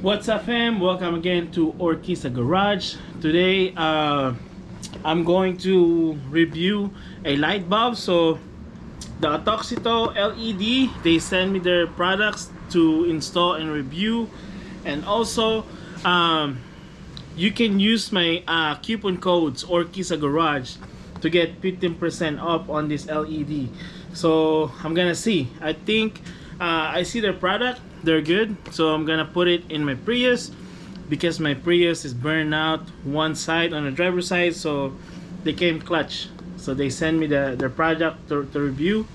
What's up, fam? Welcome again to Orkisa Garage. Today I'm going to review a light bulb. So the AUXITO LED, they send me their products to install and review. And also you can use my coupon codes Orkisa Garage to get 15% off on this LED. So I'm gonna see. I think I see their product, they're good, so I'm gonna put it in my Prius because my Prius is burned out one side on the driver's side, so they came clutch. So they send me their product to review,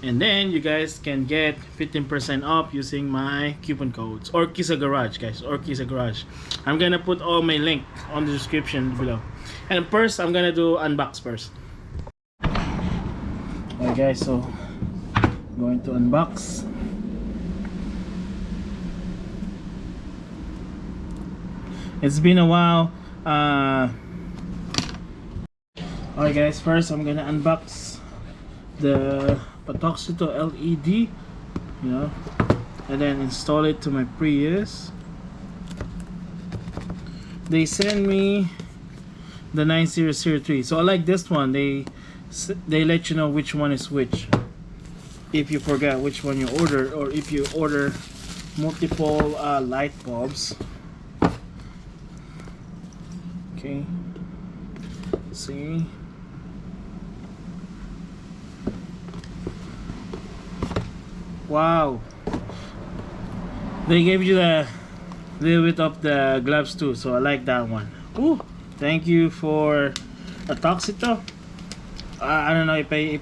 and then you guys can get 15% off using my coupon codes Orkisa Garage, guys. Orkisa Garage. I'm gonna put all my link on the description below. And first I'm gonna do unbox first. Alright guys, so I'm going to unbox. It's been a while. Alright guys, first I'm gonna unbox the AUXITO LED, you know, and then install it to my Prius. They send me the 9003, so I like this one. They let you know which one is which if you forgot which one you order, or if you order multiple light bulbs. Okay, let's see. Wow, they gave you the little bit of the gloves too, so I like that one. Ooh, thank you for AUXITO. I don't know if I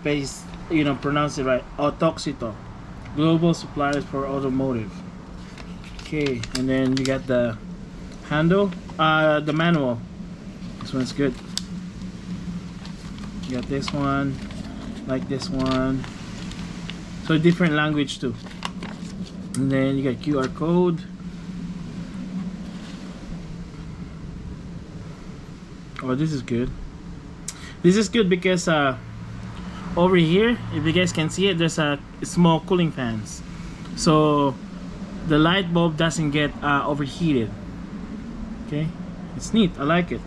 you know pronounce it right. AUXITO, global suppliers for automotive. Okay, and then you got the handle, the manual. This one's good. You got this one, like this one. So different language too. And then you got QR code. Oh, this is good. This is good because over here, if you guys can see it, there's a small cooling fans, so the light bulb doesn't get overheated. Okay, it's neat. I like it.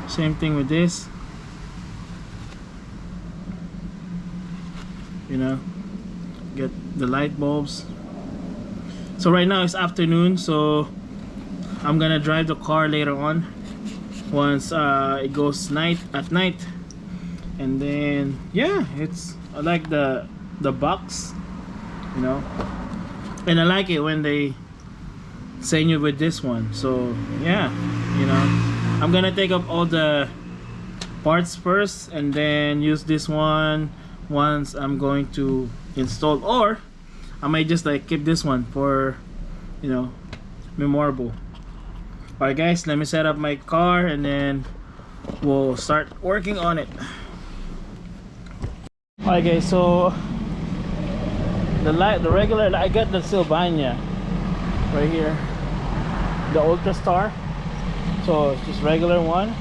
Same thing with this. You know, get the light bulbs. So right now it's afternoon, so I'm gonna drive the car later on once it goes at night. And then yeah, I like the box, you know, and I like it when they send you with this one. So yeah, you know, I'm gonna take up all the parts first and then use this one once I'm going to install, or I might just like keep this one for, you know, memorable. Alright guys, let me set up my car and then we'll start working on it. Alright guys, so the regular, I got the Sylvania right here, the Ultra Star. So it's just regular one.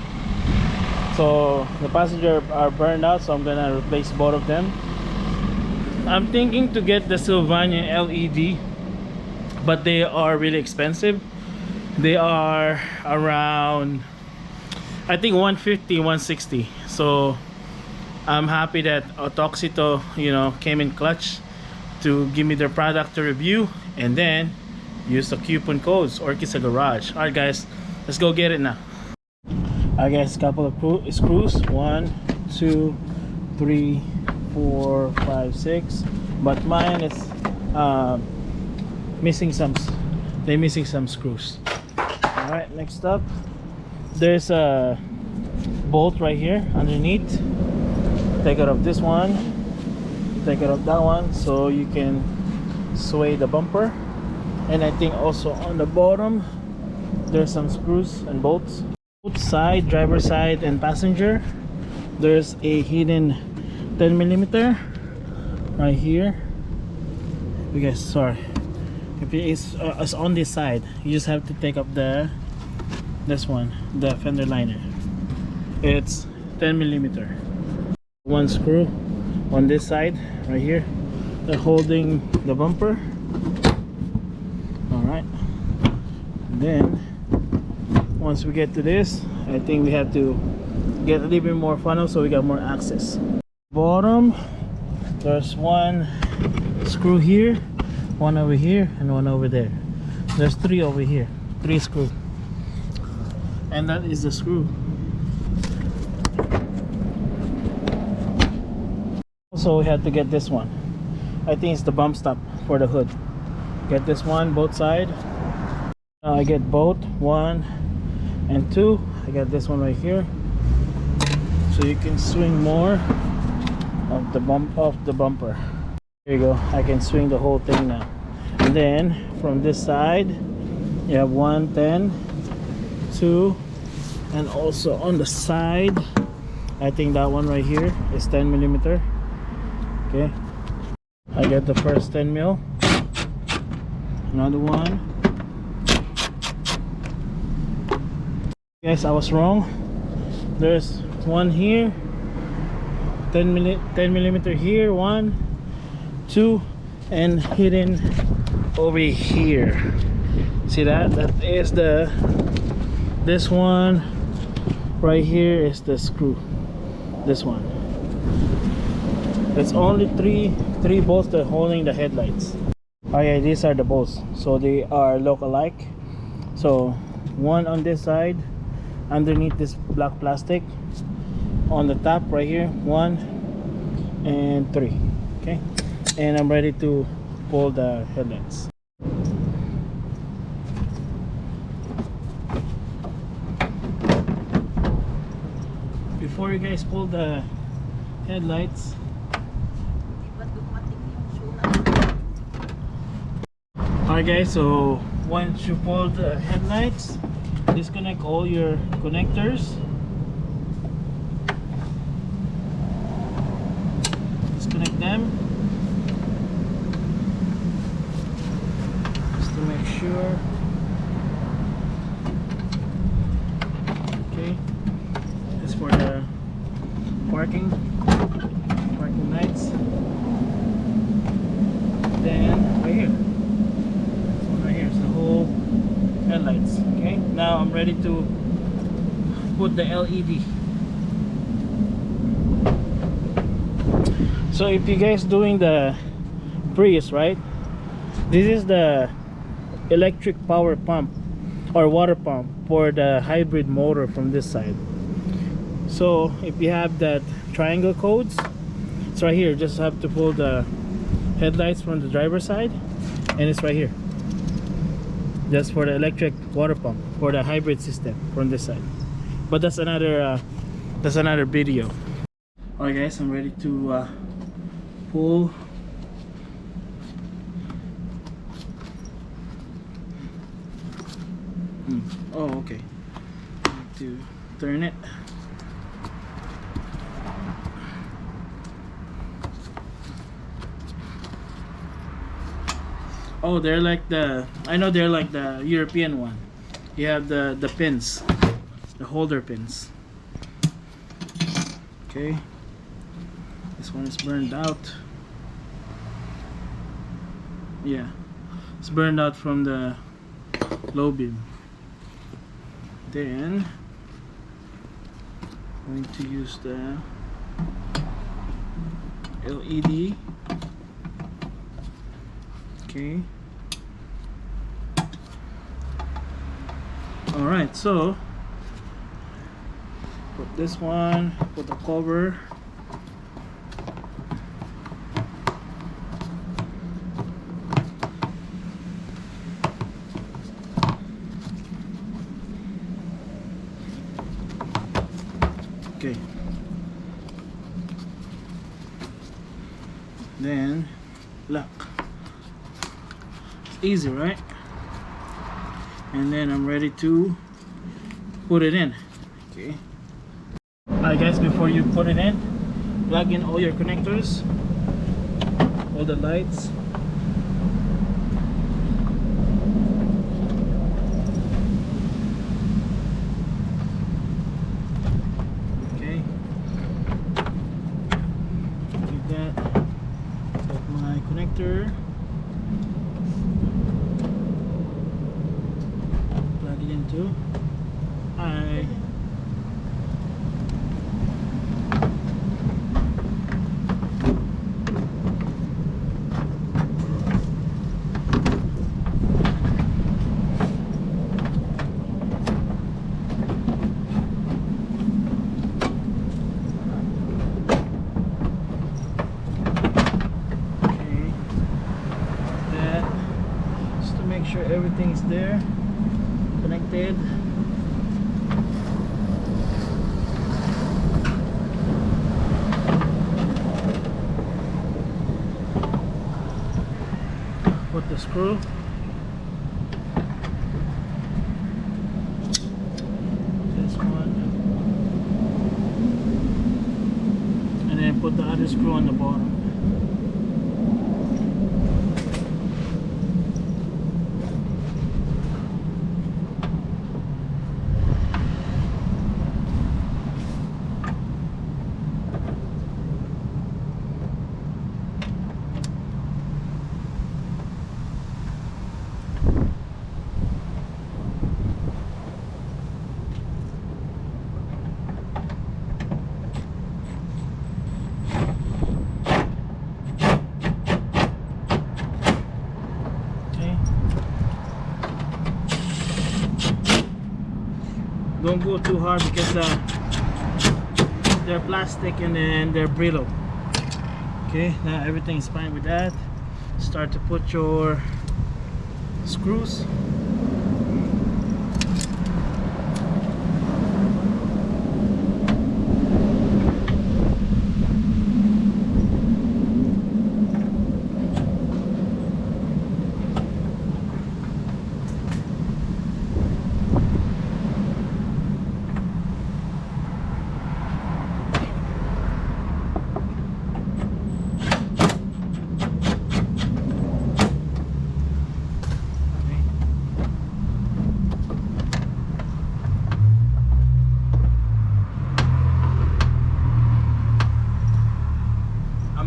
So the passenger are burned out, so I'm gonna replace both of them. I'm thinking to get the Sylvania LED, but they are really expensive. They are around, I think, 150, 160. So I'm happy that AUXITO, you know, came in clutch to give me their product to review, and then use the coupon codes Orkisa Garage. Alright guys, let's go get it now. I guess a couple of screws, 1, 2, 3, 4, 5, 6, but mine is missing some screws. All right, next up, there's a bolt right here underneath. Take it off this one, take it off that one, so you can sway the bumper. And I think also on the bottom there's some screws and bolts. Both side, driver side and passenger, there's a hidden 10mm right here. You guys, sorry, if it's on this side, you just have to take up this one, the fender liner. It's 10mm. One screw on this side right here, they're holding the bumper. All right, then once we get to this, I think we have to get a little bit more funnel so we got more access. Bottom, there's one screw here, one over here, and one over there. There's three over here, three screws, and that is the screw. Also, we had to get this one. I think it's the bump stop for the hood. Get this one, both sides. I get both 1 and 2. I got this one right here, so you can swing more of the bumper. There you go. I can swing the whole thing now. And then from this side, you have 1, 10, 2, and also on the side, I think that one right here is 10 millimeter. Okay, I get the first 10 mil. Another one. Guys, I was wrong. There's one here, 10 millimeter here, 1, 2, and hidden over here. See that? That is this one right here is the screw. This one. It's only three bolts that are holding the headlights. Okay, these are the bolts, so they are look-alike. So one on this side, underneath this black plastic, on the top right here, 1 and 3. Okay, and I'm ready to pull the headlights. Before you guys pull the headlights, alright guys, so once you pull the headlights, disconnect all your connectors. Disconnect them just to make sure. Okay, this is for the parking lights. Then right here, this one right here is the whole headlights. Okay, now I'm ready to put the LED. So if you guys doing the Prius, right, this is the electric power pump or water pump for the hybrid motor from this side. So if you have that triangle codes, it's right here. Just have to pull the headlights from the driver's side, and it's right here. That's for the electric water pump for the hybrid system from this side. But that's another video. Alright guys, I'm ready to pull. Oh, okay. I have to turn it. Oh, they're like the, I know they're like the European one. You have the pins, the holder pins. Okay, this one is burned out. Yeah, it's burned out from the low beam. Then I'm going to use the LED. Okay. Alright, so put this one, put the cover. Okay. Then lock. Easy, right? And then I'm ready to put it in. Okay. Alright guys, before you put it in, plug in all your connectors, all the lights. Okay. Like that. Put my connector. too. I make sure everything's there, connected. Put the screw. This one. And then put the other screw on the bottom. Don't go too hard because they're plastic and then they're brittle. Okay, now everything's fine with that. Start to put your screws.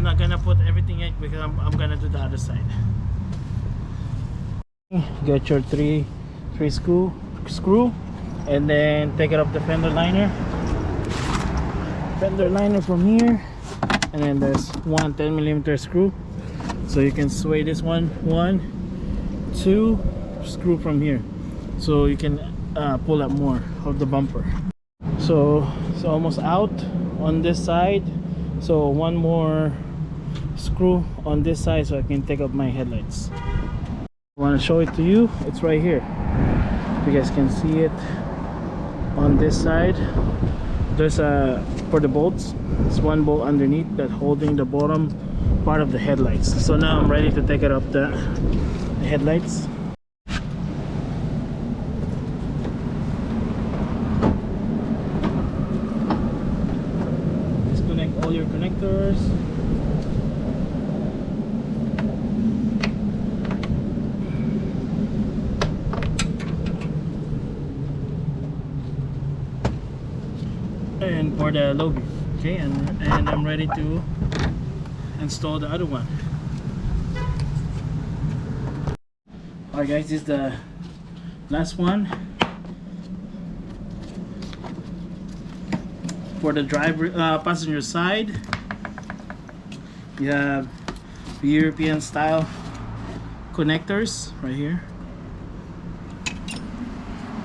Not gonna put everything in because I'm gonna do the other side. Get your three screw and then take it off the fender liner from here, and then there's one 10mm screw, so you can sway this one, 2 screw from here, so you can pull up more of the bumper. So it's almost out on this side, so one more screw on this side so I can take up my headlights. I want to show it to you. It's right here. You guys can see it on this side. There's a, for the bolts, it's one bolt underneath that holding the bottom part of the headlights. So now I'm ready to take it up the headlights. Disconnect all your connectors. And for the low view, okay, and I'm ready to install the other one. Alright guys, this is the last one. For the driver passenger side, you have the European style connectors right here.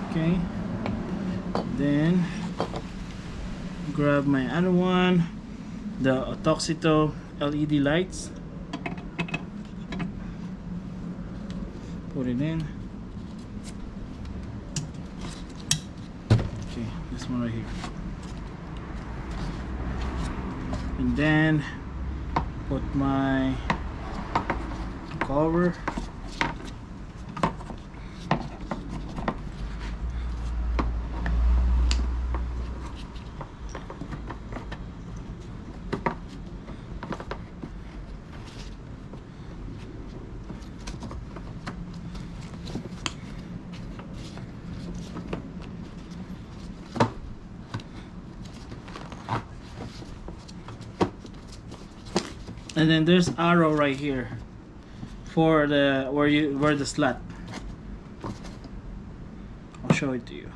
Okay, then grab my other one, the AUXITO LED lights, put it in. Okay, this one right here, and then put my cover. And then there's arrow right here for the where the slot. I'll show it to you.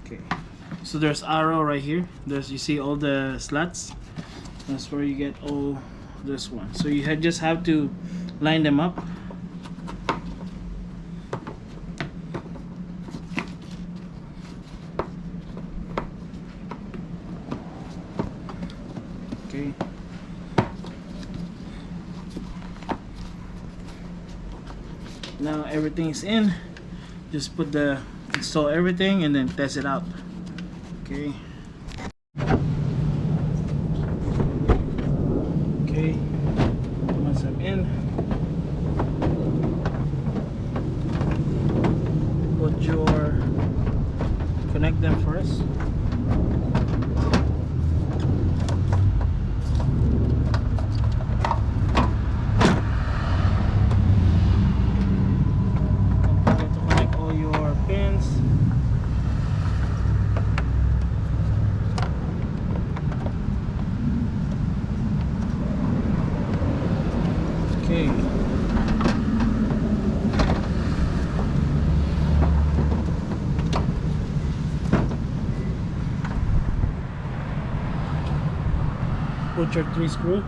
Okay, so there's arrow right here. There's, you see all the slots. That's where you get all this one. So you just have to line them up. Okay. Now everything's in. Just put the, install everything and then test it out. Okay. Okay. Once I'm in, put your, connect them first. Okay. Put your 3 screw.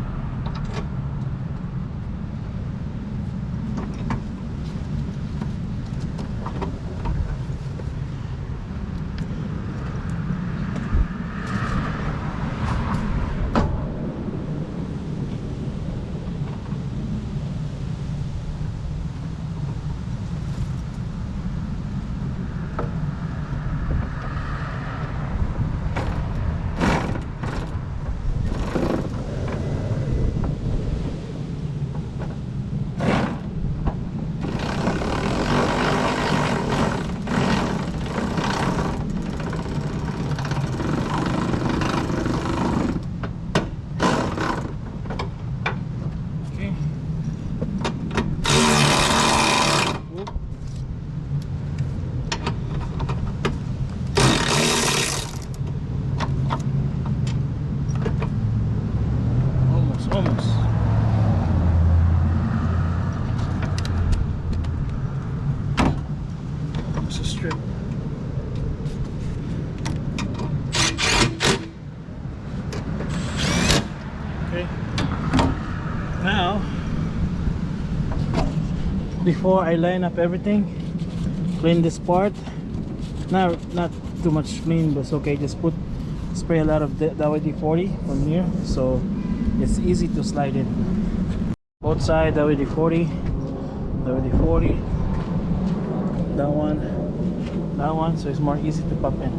Almost. It's a strip. Okay. Now, before I line up everything, clean this part. Not too much clean, but it's okay. Just spray a lot of the WD-40 from here, so it's easy to slide in. Both sides, WD-40, that one, so it's more easy to pop in.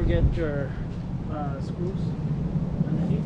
Get your screws underneath.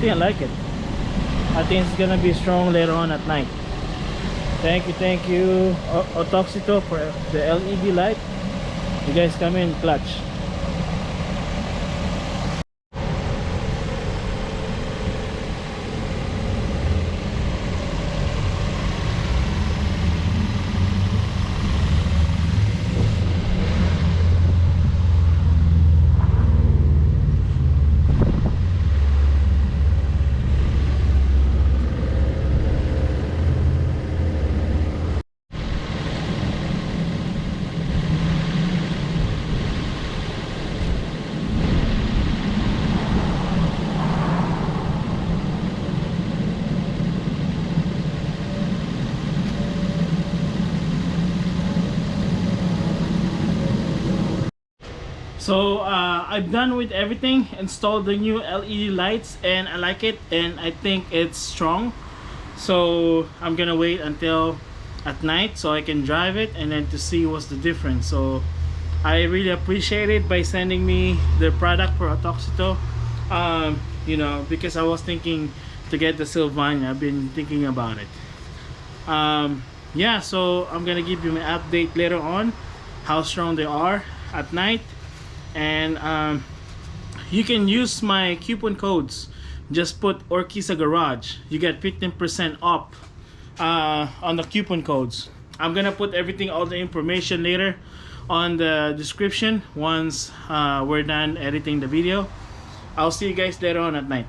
honestly, I like it. I think it's gonna be strong later on at night. Thank you, AUXITO, for the LED light. You guys come in clutch. So I'm done with everything, installed the new LED lights, and I like it, and I think it's strong. So I'm gonna wait until at night so I can drive it and then to see what's the difference. So I really appreciate it by sending me the product for AUXITO. You know, because I was thinking to get the Sylvania. I've been thinking about it. Yeah, so I'm gonna give you my update later on how strong they are at night. And you can use my coupon codes. Just put Orkisa Garage, you get 15% off on the coupon codes. I'm gonna put everything, all the information later on the description once we're done editing the video. I'll see you guys later on at night.